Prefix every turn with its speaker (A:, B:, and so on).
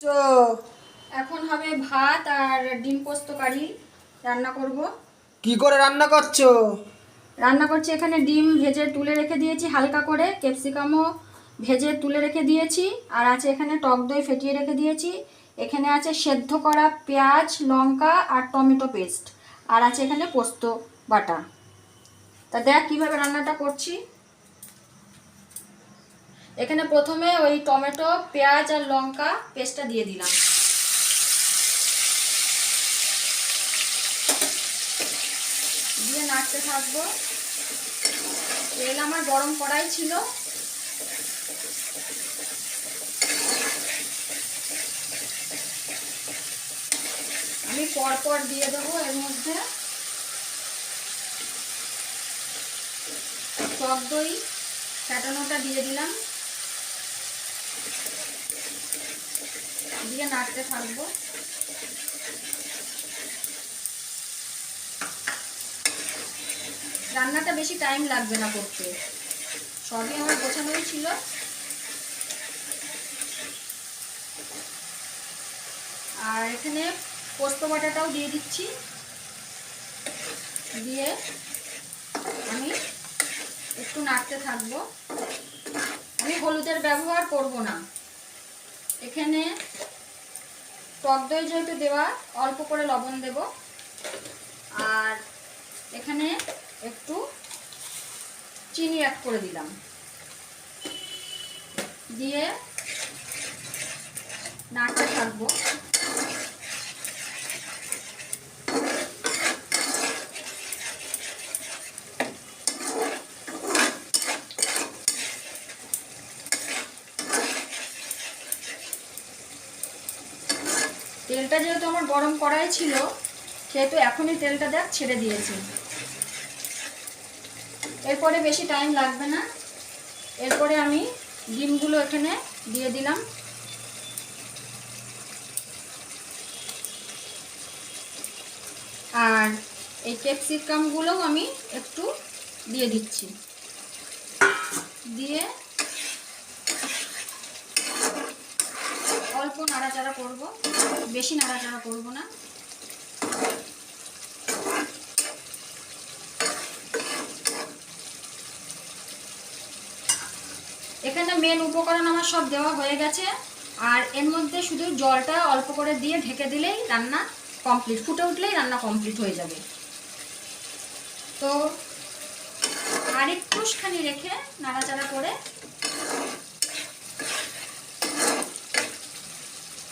A: তো
B: এখন হবে ভাত আর ডিম পোস্ত কারি রান্না করব।
A: কি করে রান্না করছো?
B: রান্না করছি, এখানে ডিম ভেজে তুলে রেখে দিয়েছি হালকা করে, ক্যাপসিকামও ভেজে তুলে রেখে দিয়েছি, আর আছে এখানে টক দই ফেটিয়ে রেখে দিয়েছি, এখানে আছে সেদ্ধ করা পেঁয়াজ লঙ্কা আর টমেটো পেস্ট, আর আছে এখানে পোস্ত বাটা। তা দেখ কীভাবে রান্নাটা করছি। এখানে প্রথমে ওই টমেটো পেঁয়াজ আর লঙ্কা পেস্টটা দিয়ে দিলাম, দিয়ে নাড়তে থাকবো। তেল আমার গরম কড়াই ছিল, আমি পরপর দিয়ে দেবো এর মধ্যে টক দই ফেটানোটা দিয়ে দিলাম, দিয়ে নাড়তে থাকবো। রান্নাটা বেশি টাইম লাগবে না করতে, সবই আমার গোছানোই ছিল। আর এখানে পোস্ত বাটাটাও দিয়ে দিচ্ছি, দিয়ে আমি একটু নাড়তে থাকবো। আমি হলুদের ব্যবহার করব না, এখানে টক দই যেহেতু দেওয়া অল্প করে লবণ দেব, আর এখানে একটু চিনি অ্যাড করে দিলাম, দিয়ে নাড়তে থাকবো। তেলটা যেহেতু আমার গরম কড়াই ছিল, সেহেতু এখনই তেলটা দেখ ছেড়ে দিয়েছি। এরপরে বেশি টাইম লাগবে না, এরপরে আমি ডিমগুলো এখানে দিয়ে দিলাম, আর এই ক্যাপসিকামগুলোও আমি একটু দিয়ে দিচ্ছি, দিয়ে অল্প নাড়াচাড়া করব, বেশি নাড়াচাড়া করব না। এখানে মেন উপকরণ আমার সব দেওয়া হয়ে গেছে, আর এর মধ্যে শুধু জলটা অল্প করে দিয়ে ঢেকে দিলেই রান্না কমপ্লিট, ফুটে উঠলেই রান্না কমপ্লিট হয়ে যাবে। তো আর একটুখানি রেখে নাড়াচাড়া করে